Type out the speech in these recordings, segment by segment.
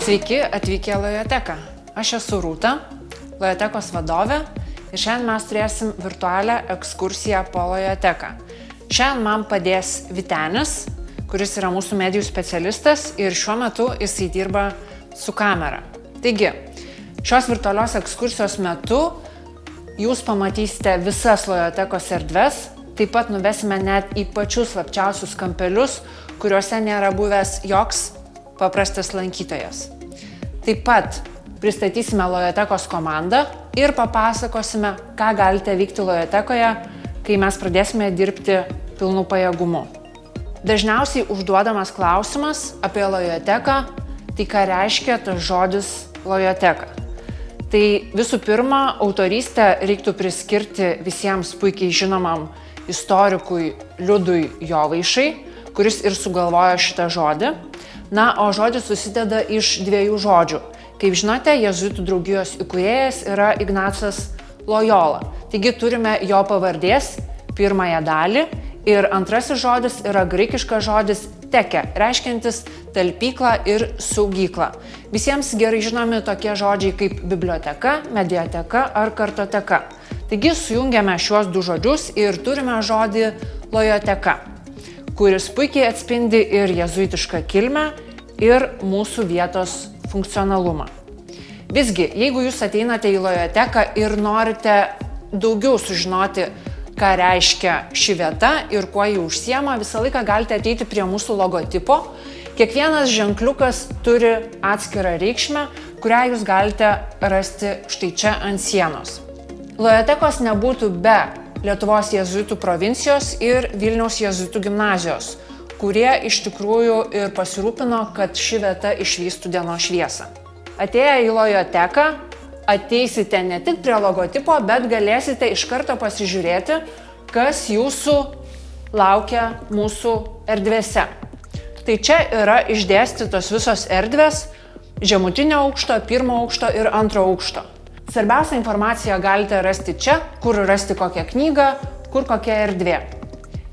Sveiki atvykę į Lojoteką. Aš esu Rūta, Lojotekos vadovė ir šiandien mes turėsim virtualią ekskursiją po Lojoteką. Šiandien man padės Vytenis, kuris yra mūsų medijų specialistas ir šiuo metu jisai dirba su kamera. Taigi, šios virtualios ekskursijos metu jūs pamatysite visas Lojotekos erdves, taip pat nuvesime net į pačius slapčiausius kampelius, kuriuose nėra buvęs joks paprastas lankytojas. Taip pat pristatysime Lojotekos komandą ir papasakosime, ką galite veikti Lojotekoje, kai mes pradėsime dirbti pilnu pajėgumu. Dažniausiai užduodamas klausimas apie Lojoteką, tai ką reiškia tas žodis Lojoteka. Tai visų pirma, autorystę reiktų priskirti visiems puikiai žinomam istorikui Liudui Jovaišai, kuris ir sugalvojo šitą žodį. Na, o žodis susideda iš dviejų žodžių. Kaip žinote, jėzuitų draugijos įkūrėjas yra Ignacas Lojola. Taigi turime jo pavardės pirmąją dalį ir antrasis žodis yra graikiškas žodis teke, reiškiantis talpyklą ir saugyklą. Visiems gerai žinomi tokie žodžiai kaip biblioteka, mediateka ar kartoteka. Taigi sujungiame šiuos du žodžius ir turime žodį Lojoteka, kuris puikiai atspindi ir jėzuitišką kilmę, ir mūsų vietos funkcionalumą. Visgi, jeigu jūs ateinate į Lojoteką ir norite daugiau sužinoti, ką reiškia ši vieta ir kuo ji užsiema, visą laiką galite ateiti prie mūsų logotipo. Kiekvienas ženkliukas turi atskirą reikšmę, kurią jūs galite rasti štai čia ant sienos. Lojotekos nebūtų be Lietuvos jėzuitų provincijos ir Vilniaus jėzuitų gimnazijos, kurie iš tikrųjų ir pasirūpino, kad ši vieta išvystų dienos šviesą. Atėję į Lojoteką, ateisite ne tik prie logotipo, bet galėsite iš karto pasižiūrėti, kas jūsų laukia mūsų erdvėse. Tai čia yra išdėstytos visos erdvės žemutinio aukšto, pirmo aukšto ir antro aukšto. Svarbiausią informaciją galite rasti čia, kur rasti kokią knygą, kur kokia erdvė.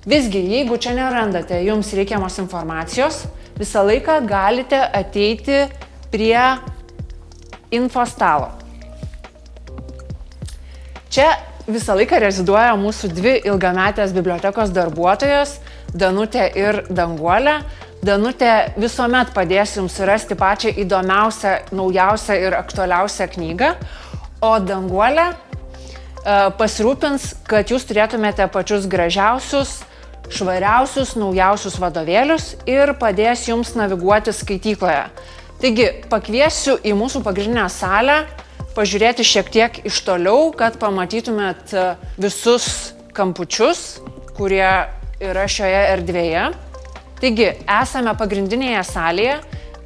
Visgi, jeigu čia nerandate jums reikiamos informacijos, visą laiką galite ateiti prie info stalo. Čia visą laiką reziduoja mūsų dvi ilgametės bibliotekos darbuotojos, Danutė ir Danguolė. Danutė visuomet padės jums rasti pačią įdomiausią, naujausią ir aktualiausią knygą, o Danguolė pasirūpins, kad jūs turėtumėte pačius gražiausius, švariausius, naujausius vadovėlius ir padės jums naviguoti skaitykloje. Taigi, pakviesiu į mūsų pagrindinę salę pažiūrėti šiek tiek iš toliau, kad pamatytumėt visus kampučius, kurie yra šioje erdvėje. Taigi, esame pagrindinėje salėje.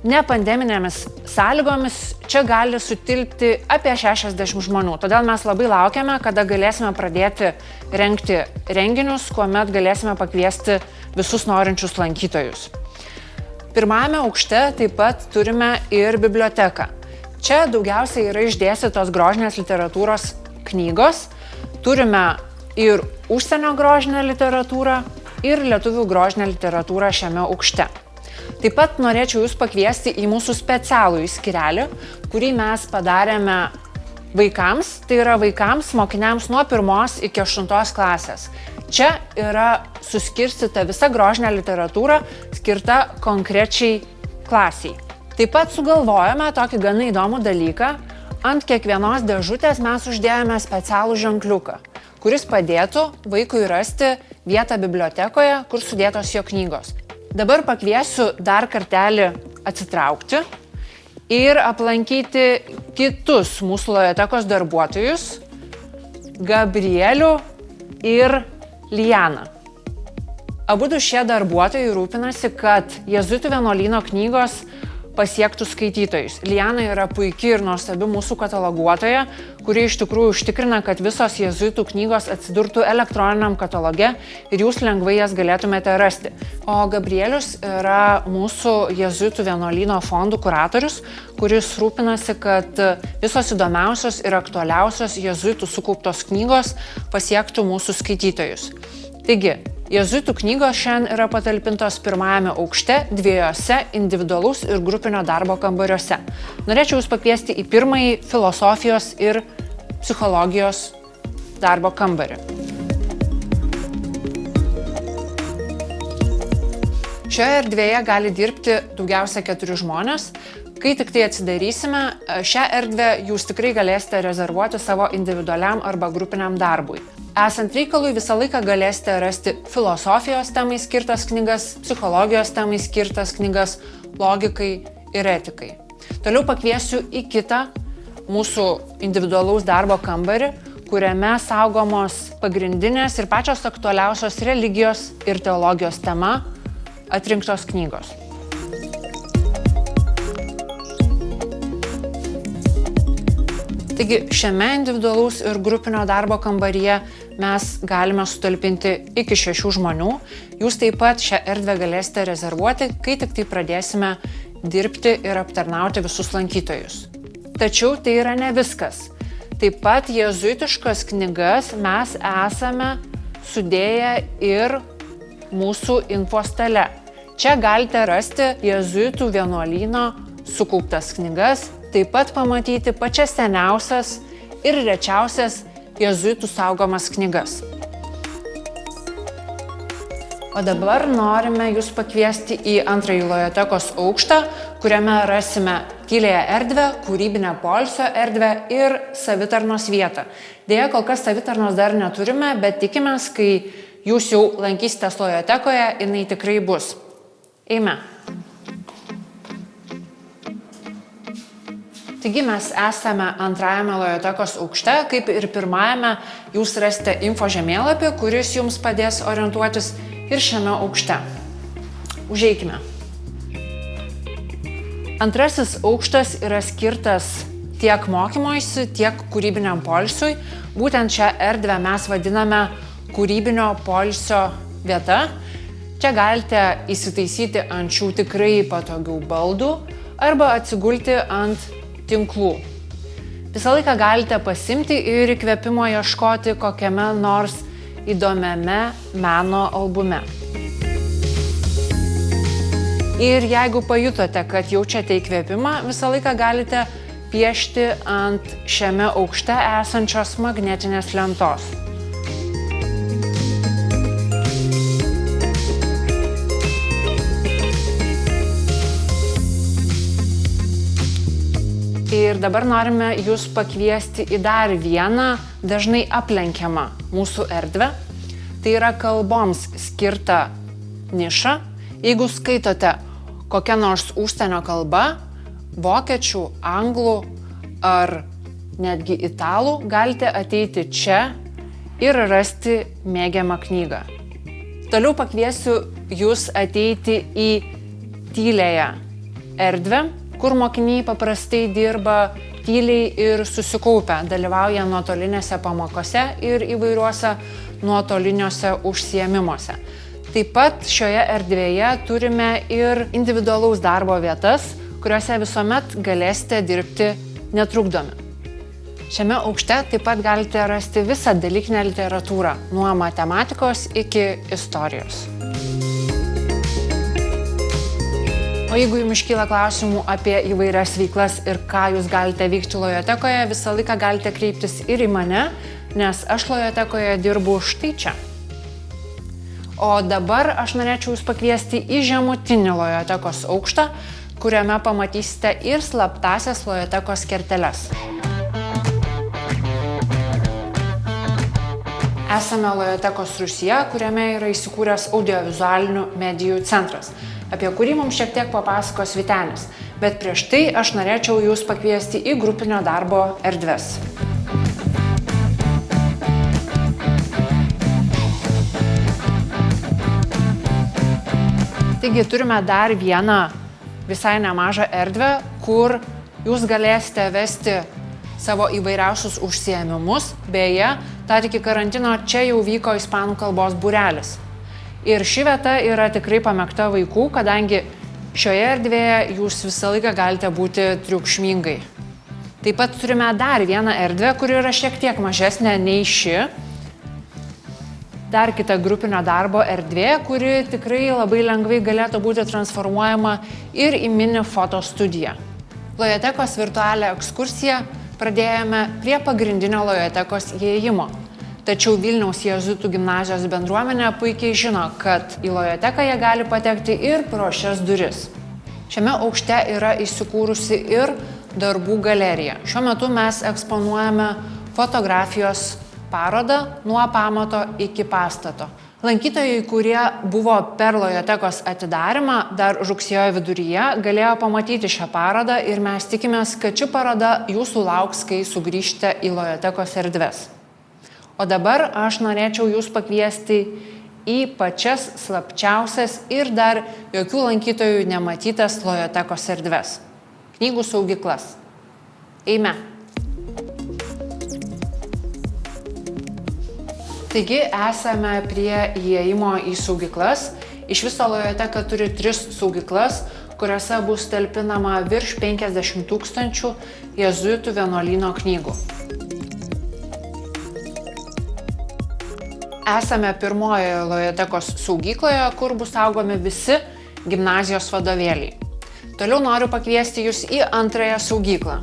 Nepandeminėmis sąlygomis čia gali sutilpti apie 60 žmonių. Todėl mes labai laukiame, kada galėsime pradėti rengti renginius, kuomet galėsime pakviesti visus norinčius lankytojus. Pirmame aukšte taip pat turime ir biblioteką. Čia daugiausiai yra išdėstytos grožinės literatūros knygos. Turime ir užsienio grožinę literatūrą, ir lietuvių grožinę literatūrą šiame aukšte. Taip pat norėčiau jūs pakviesti į mūsų specialų skyrelį, kurį mes padarėme vaikams, tai yra vaikams, mokiniams nuo 1 iki 8 klasės. Čia yra suskirstyta visa grožinė literatūra skirta konkrečiai klasiai. Taip pat sugalvojame tokį gana įdomų dalyką. Ant kiekvienos dėžutės mes uždėjome specialų ženkliuką, kuris padėtų vaikui rasti vietą bibliotekoje, kur sudėtos jo knygos. Dabar pakviesiu dar kartelį atsitraukti ir aplankyti kitus mūsų Lojotekos darbuotojus, Gabrielių ir Lianą. Abudu šie darbuotojai rūpinasi, kad jėzuitų vienuolyno knygos pasiektų skaitytojus. Liana yra puikiai ir nuostabi mūsų kataloguotoja, kuri iš tikrųjų užtikrina, kad visos jėzuitų knygos atsidurtų elektroniniam kataloge ir jūs lengvai jas galėtumėte rasti. O Gabrielius yra mūsų jėzuitų vienuolyno fondų kuratorius, kuris rūpinasi, kad visos įdomiausios ir aktualiausios jėzuitų sukauptos knygos pasiektų mūsų skaitytojus. Taigi, jėzuitų knygos šiandien yra patalpintos pirmajame aukšte dviejose individualaus ir grupinio darbo kambariuose. Norėčiau jūs pakviesti į pirmąjį filosofijos ir psichologijos darbo kambarį. Šioje erdvėje gali dirbti daugiausia 4 žmonės. Kai tik tai atsidarysime, šią erdvę jūs tikrai galėsite rezervuoti savo individualiam arba grupiniam darbui. Esant reikalui, visą laiką galėsite rasti filosofijos temai skirtas knygas, psichologijos temai skirtas knygas, logikai ir etikai. Toliau pakviesiu į kitą mūsų individualaus darbo kambarį, kuriame saugomos pagrindinės ir pačios aktualiausios religijos ir teologijos tema atrinktos knygos. Taigi šiame individualaus ir grupinio darbo kambaryje mes galime sutalpinti iki 6 žmonių. Jūs taip pat šią erdvę galėsite rezervuoti, kai tik tai pradėsime dirbti ir aptarnauti visus lankytojus. Tačiau tai yra ne viskas. Taip pat jėzuitiškas knygas mes esame sudėję ir mūsų infostale. Čia galite rasti jėzuitų vienuolyno sukauptas knygas, taip pat pamatyti pačias seniausias ir rečiausias jėzuitų saugomas knygas. O dabar norime jūs pakviesti į antrąjį Lojotekos aukštą, kuriame rasime tyliąją erdvę, kūrybinę poilsio erdvę ir savitarnos vietą. Deja, kol kas savitarnos dar neturime, bet tikimės, kai jūs jau lankysitės Lojotekoje, jinai tikrai bus. Eime. Taigi mes esame antrajame Lojotekos aukšte, kaip ir pirmajame jūs rasite info žemėlapį, kuris jums padės orientuotis ir šiame aukšte. Užeikime. Antrasis aukštas yra skirtas tiek mokymuisi, tiek kūrybiniam poilsiui. Būtent šią erdvę mes vadiname kūrybinio poilsio vieta. Čia galite įsitaisyti ant šių tikrai patogių baldų arba atsigulti ant tinklų. Visą laiką galite pasimti ir įkvėpimo ieškoti kokiame nors įdomiame meno albume. Ir jeigu pajutote, kad jaučiate įkvėpimą, visą laiką galite piešti ant šiame aukšte esančios magnetinės lentos. Ir dabar norime jūs pakviesti į dar vieną dažnai aplenkiamą mūsų erdvę. Tai yra kalboms skirta niša. Jeigu skaitote kokią nors užsienio kalbą, vokiečių, anglų ar netgi italų, galite ateiti čia ir rasti mėgiamą knygą. Toliau pakviesiu jūs ateiti į tyliąją erdvę, kur mokiniai paprastai dirba tyliai ir susikaupę, dalyvauja nuotolinėse pamokose ir įvairiuose nuotoliniuose užsiėmimuose. Taip pat šioje erdvėje turime ir individualaus darbo vietas, kuriuose visuomet galėsite dirbti netrukdomi. Šiame aukšte taip pat galite rasti visą dalykinę literatūrą, nuo matematikos iki istorijos. O jeigu jums iškyla klausimų apie įvairias veiklas ir ką jūs galite veikti Lojotekoje, visą laiką galite kreiptis ir į mane, nes aš Lojotekoje dirbu štai čia. O dabar aš norėčiau jūs pakviesti į žemutinį Lojotekos aukštą, kuriame pamatysite ir slaptąsias Lojotekos kerteles. Esame Lojotekos rūsyje, kuriame yra įsikūręs audiovizualinių medijų centras, apie kurį mums šiek tiek papasakos Vytenis. Bet prieš tai aš norėčiau jūs pakviesti į grupinio darbo erdves. Taigi turime dar vieną visai nemažą erdvę, kur jūs galėsite vesti savo įvairiausius užsiėmimus. Beje, dar iki karantino čia jau vyko ispanų kalbos būrelis. Ir ši vieta yra tikrai pamėgta vaikų, kadangi šioje erdvėje jūs visą laiką galite būti triukšmingai. Taip pat turime dar vieną erdvę, kuri yra šiek tiek mažesnė nei ši. dar kita grupinio darbo erdvė, kuri tikrai labai lengvai galėtų būti transformuojama ir į mini foto studiją. Lojotekos virtualią ekskursiją pradėjome prie pagrindinio Lojotekos įėjimo. Tačiau Vilniaus jėzuitų gimnazijos bendruomenė puikiai žino, kad į Lojoteką jie gali patekti ir pro šias duris. Šiame aukšte yra įsikūrusi ir darbų galerija. Šiuo metu mes eksponuojame fotografijos parodą nuo pamato iki pastato. Lankytojai, kurie buvo per Lojotekos atidarymą dar rugsėjo viduryje, galėjo pamatyti šią parodą ir mes tikimės, kad ši paroda jūsų lauks, kai sugrįžte į Lojotekos erdves. O dabar aš norėčiau jūs pakviesti į pačias slapčiausias ir dar jokių lankytojų nematytas Lojotekos erdves. Knygų saugyklas. Eime. Taigi esame prie įėjimo į saugyklas. Iš viso Lojoteka turi 3 saugyklas, kuriuose bus talpinama virš 50 000 jėzuitų vienuolyno knygų. Esame pirmojoje Lojotekos saugykloje, kur bus saugomi visi gimnazijos vadovėliai. Toliau noriu pakviesti jūs į antrąją saugyklą.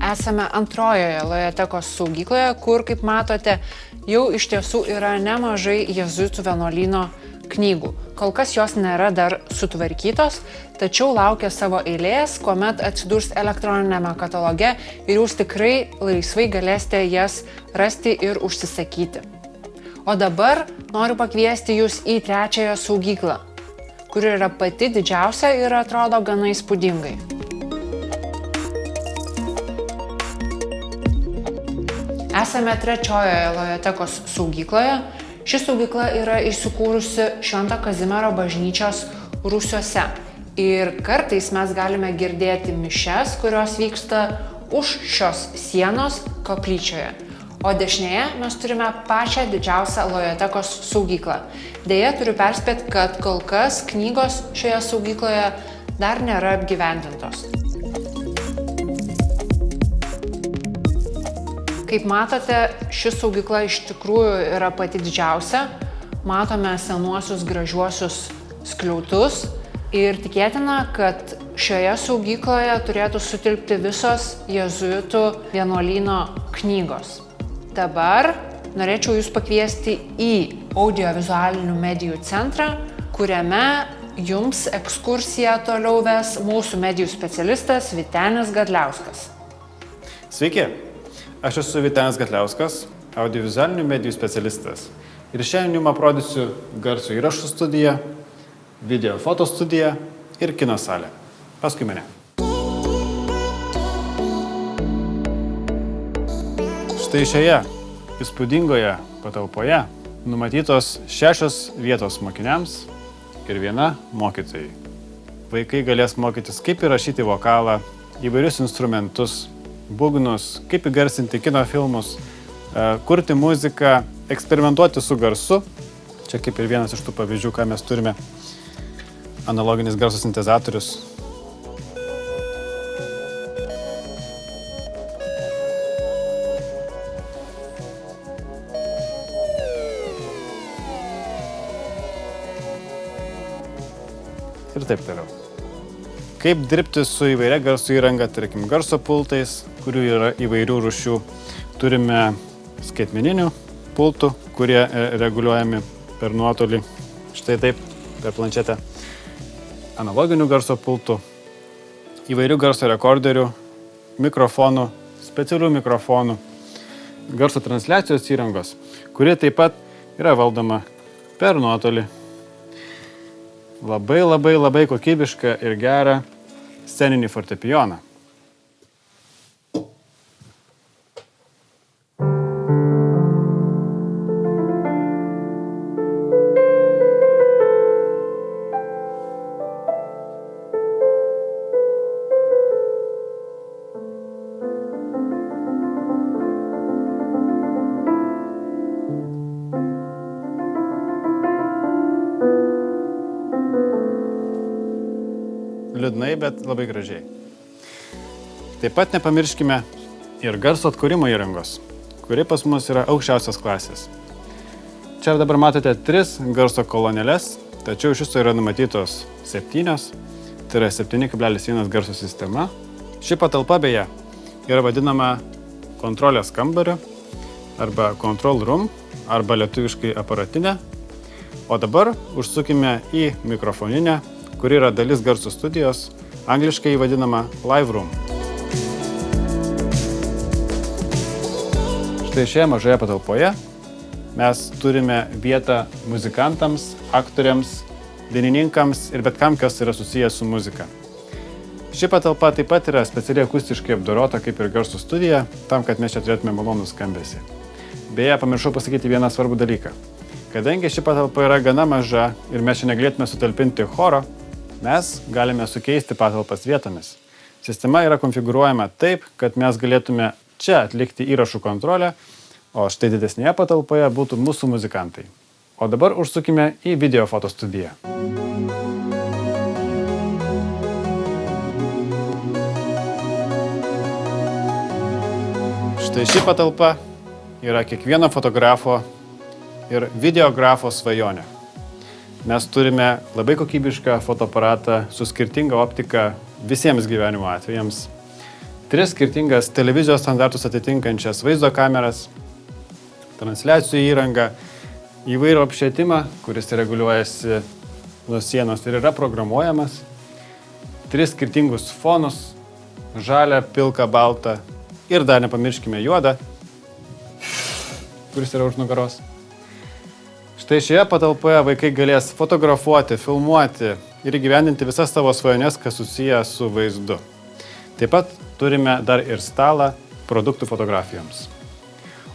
Esame antrojoje Lojotekos saugykloje, kur, kaip matote, jau iš tiesų yra nemažai jėzuitų vienuolyno knygų. Kol kas jos nėra dar sutvarkytos, tačiau laukia savo eilės, kuomet atsidurs elektroninėme kataloge ir jūs tikrai laisvai galėsite jas rasti ir užsisakyti. O dabar noriu pakviesti jūs į trečiąją saugyklą, kuri yra pati didžiausia ir atrodo gana įspūdingai. Esame trečiojoje Lojotekos saugykloje. Ši saugykla yra įsikūrusi Švento Kazimiero bažnyčios rūsiuose. Ir kartais mes galime girdėti mišias, kurios vyksta už šios sienos koplyčioje. O dešinėje mes turime pačią didžiausią Lojotekos saugyklą. Deja, turiu perspėti, kad kol kas knygos šioje saugykloje dar nėra apgyvendintos. Kaip matote, ši saugykla iš tikrųjų yra pati didžiausia. Matome senuosius gražiuosius skliautus ir tikėtina, kad šioje saugykloje turėtų sutilpti visos jėzuitų vienuolyno knygos. Dabar norėčiau jūs pakviesti į audiovizualinių medijų centrą, kuriame jums ekskursiją toliau ves mūsų medijų specialistas Vytenis Gadliauskas. Sveiki! Aš esu Vytenis Gadliauskas, audiovizualinių medijų specialistas. Ir šiandien jums aprodysiu garso įrašų studiją, video foto studiją ir kino salę. Paskui mane. Štai šioje įspūdingoje patalpoje numatytos 6 vietos mokiniams ir 1 mokytojai. Vaikai galės mokytis, kaip įrašyti vokalą, įvairius instrumentus, būgnus, kaip įgarsinti kino filmus, kurti muziką, eksperimentuoti su garsu. Čia kaip ir vienas iš tų pavyzdžių, ką mes turime, analoginis garso sintezatorius. Ir taip toliau. Kaip dirbti su įvairia garso įranga, tarkim, garso pultais, kurių yra įvairių rūšių. Turime skaitmeninių pultų, kurie reguliuojami per nuotolį, štai taip, per planšetę. Analoginių garso pultų, įvairių garso rekorderių, mikrofonų, specialių mikrofonų, garso transliacijos įrangos, kuri taip pat yra valdoma per nuotolį. Labai kokybišką ir gerą sceninį fortepijoną. Liūdnai, bet labai gražiai. Taip pat nepamirškime ir garso atkūrimo įrangos, kuri pas mus yra aukščiausios klasės. Čia dabar matote 3 garso kolonėles, tačiau iš viso yra numatytos 7, tai yra 7,1 garso sistema. Ši patalpa beje yra vadinama kontrolės kambariu arba control room arba lietuviškai aparatinė. O dabar užsukime į mikrofoninę, kuri yra dalis garso studijos, angliškai vadinama live room. Štai šioje mažoje patalpoje mes turime vietą muzikantams, aktoriams, dainininkams ir bet kam, kas yra susijęs su muzika. Ši patalpa taip pat yra specialiai akustiškai apdorota kaip ir garso studija, tam, kad mes čia turėtume malonų skambesį. Beje, pamiršau pasakyti vieną svarbų dalyką. Kadangi ši patalpa yra gana maža ir mes čia negalėtume sutalpinti choro, mes galime sukeisti patalpas vietomis. Sistema yra konfigūruojama taip, kad mes galėtume čia atlikti įrašų kontrolę, o štai didesnėje patalpoje būtų mūsų muzikantai. O dabar užsukime į video foto studiją. Štai ši patalpa yra kiekvieno fotografo ir videografo svajonė. Mes turime labai kokybišką fotoaparatą su skirtinga optika visiems gyvenimo atvejams, 3 skirtingas televizijos standartus atitinkančias vaizdo kameras, transliacijų įrangą, įvairų apšvietimą, kuris reguliuojasi nuo sienos ir yra programuojamas, 3 skirtingus fonus, žalią, pilką, baltą ir dar nepamirškime juodą, kuris yra už nugaros. Štai šioje patalpoje vaikai galės fotografuoti, filmuoti ir įgyvendinti visas savo svajones, kas susiję su vaizdu. Taip pat turime dar ir stalą produktų fotografijoms.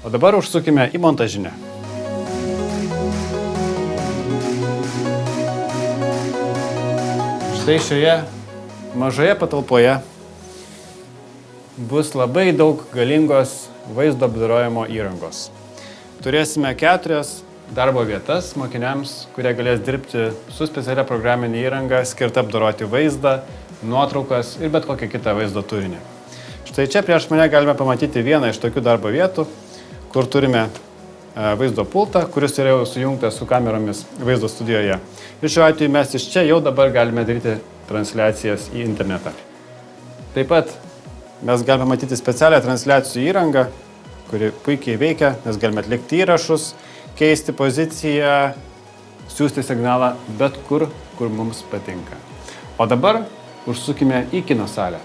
O dabar užsukime į montažinę. Štai šioje mažoje patalpoje bus labai daug galingos vaizdo apdorojimo įrangos. Turėsime 4 darbo vietas mokiniams, kurie galės dirbti su specialia programinė įranga, skirta apdoroti vaizdą, nuotraukas ir bet kokią kitą vaizdo turinį. Štai čia prieš mane galime pamatyti vieną iš tokių darbo vietų, kur turime vaizdo pultą, kuris yra jau sujungtas su kameromis vaizdo studijoje. Ir šiuo atveju mes iš čia jau dabar galime daryti transliacijas į internetą. Taip pat mes galime matyti specialią transliacijų įrangą, kuri puikiai veikia, nes galime atlikti įrašus, keisti poziciją, siųsti signalą bet kur, kur mums patinka. O dabar užsukime į kino salę.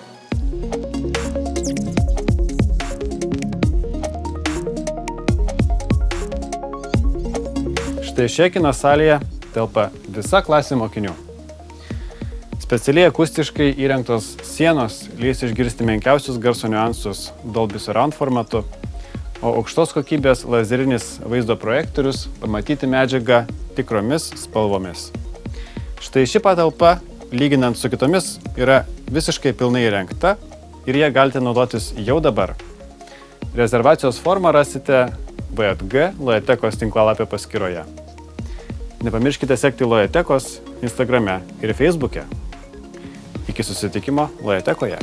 Štai šioje kino salėje telpa visa klasė mokinių. Specialiai akustiškai įrengtos sienos leis išgirsti menkiausius garso niuansus Dolby Surround formatu, o aukštos kokybės lazerinis vaizdo projektorius pamatyti medžiagą tikromis spalvomis. Štai ši patalpa, lyginant su kitomis, yra visiškai pilnai įrengta ir jie galite naudotis jau dabar. Rezervacijos formą rasite VTG Lojatekos tinklalapio paskyroje. Nepamirškite sekti Lojatekos Instagrame ir Facebook'e. Iki susitikimo Lojatekoje.